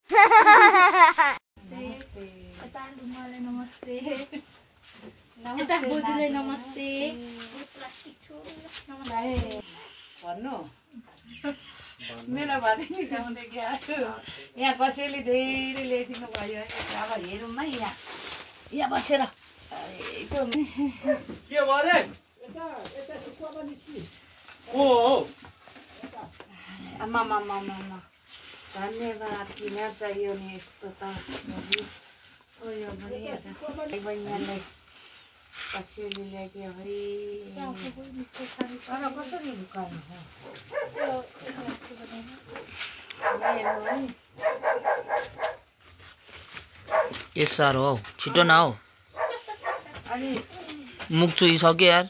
यता लुमाले नमस्ते यता बोजूले नमस्ते प्लास्टिक छोड्नु नमस्ते भन्नु मेला बारे गाउँदै गयो यहाँ कसैले धेरै ल्याइदिनु भयो अब हेरौँ है यहाँ बसेर के भयो रे आमा धन्यवाद किन चाहियो नि यस्तो त यो पनि बहिनीलाई कसैले ल्याइदियो है तर कसरी लुकाउनु के साह्रो हौ छिटो न हौ अनि मुख चुइसक्यो यार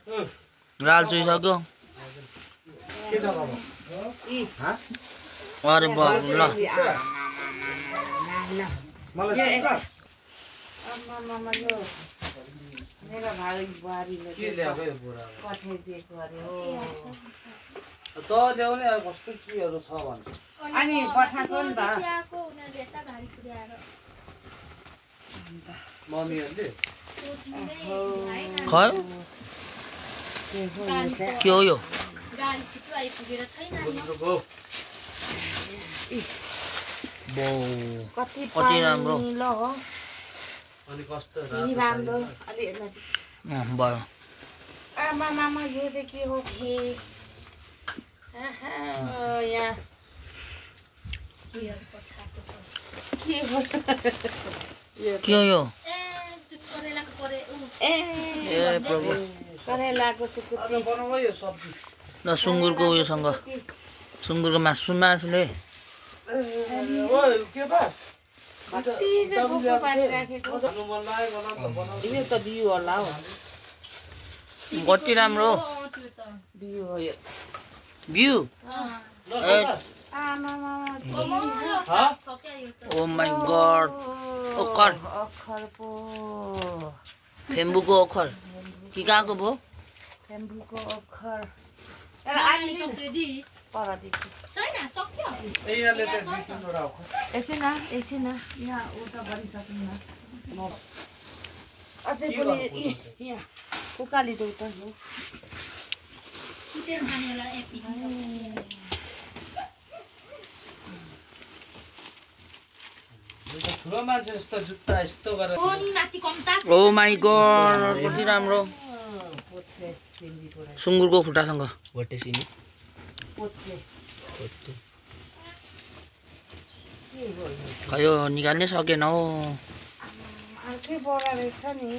गाल चुइसक्यो अरे बाबु ल मेरो भाइ बुहारीले पठाइदिएको अरे हो त ल्याउने अब कस्तो केहरू छ भन्छ अनि पठाएको नि त मम्मीहरूले खै के हो यो गाडी छिटो आइपुगेर छैन कति राम्रो ल हो अनि कस्तो राम्रो अलि भयो आमा मामा यो चाहिँ के हो फे यहाँ के हो यो ए प्रभु करेलाको सुकुटी बनाउनु यो सब्जी ल सुँगुरको उयोसँग सुँगुरको मासुले ओइ के बस कति चाहिँ बोको पारिराखेको खानु मन लाग्यो होला नि त बनाउ यो त बिउ होला हो कति राम्रो बिउ हो यो भ्यू ल आमा मामा ओ माई गॉड ओखर अखर पो फेम्बुको ओखर कि कहाँको भयो फेम्बुको अखर परदेखि यहाँले त दुईवटा हो एकछिन यहाँ उता भनिसक्नु न म अझै पनि यहाँ उकाली देऊ त हो ठुलो मान्छे जस्तो जुत्ता यस्तो गरेर ओ माई गॉड कति राम्रो सुँगुरको खुट्टासँग भोटे सिमी खयो निकाल्नै सकेन हौ अर्कै बोरा रहेछ नि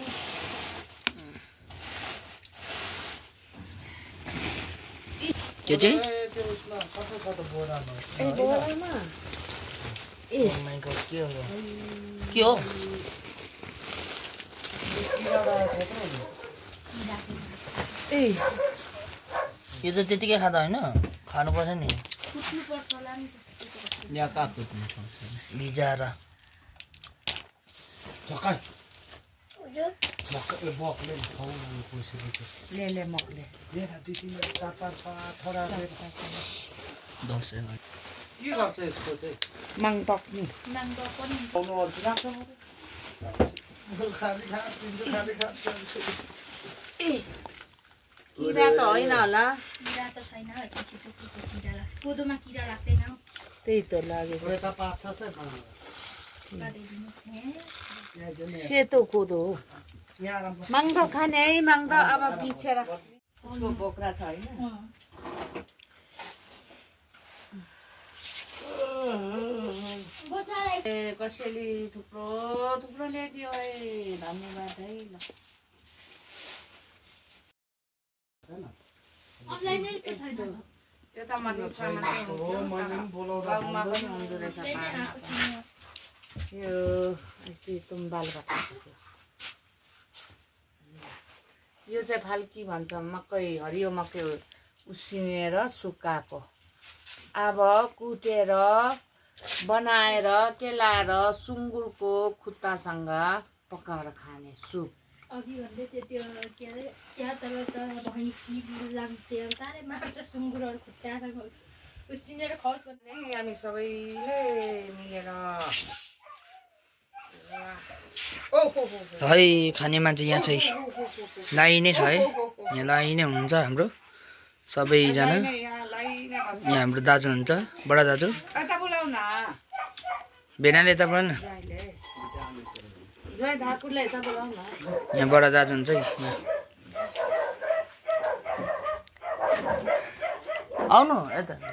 त्यो चाहिँ त्यो उसमा कतो बोरामा ए बोरामा ए ओ माई गॉड के हो यो के हो ए यो त त्यतिकै खाँदा होइन खानुपर्छ नि यहाँ काट्नु भिजाएर झकाइ मक्कले बकले खाउनु कोसिस ले मकले लिएर 2 3 4 5 थोडा दसैँ के गर्छ यसको चाहिँ माङटक नि आउनु अल्छ लाग्छ खाली ए किरा त होइन होला कोदोमा किरा लाग्दैन त्यही त लागेको यता 5 6 सेतो कोदो हो माङ्दो खाने है माङ्दो अब पिछेर उसको बोक्रा छ होइन ए कसैले थुप्रो ल्याइदियो है धन्यवाद है ल यो त माथि गाउँमा पनि हुँदो रहेछ यो अस्ति तुम्बालबाट यो चाहिँ फाल्की भन्छ मकै हरियो मकै उसिनेर सुकाएको अब कुटेर बनाएर केलाएर सुँगुरको खुट्टासँग पकाएर खाने सुप अघि भन्दै त्यो के अरे यहाँ तर त भैँसी लाम्से साह्रै मार्छ सुँगुरहरू खुट्टासँग उसिनेर खाओस् भन्ने हामी सबैले मिलेर है खाने मान्छे यहाँ चाहिँ लाइन नै छ है यहाँ लाइन नै हुनुहुन्छ हाम्रो सबैजना यहाँ हाम्रो दाजु हुन्छ बडा दाजु यता बोलाउ न भेनाले यता बोला न जय ठाकुरले यता बोलाउ न यहाँ बडा दाजु हुन्छ है आउनु यता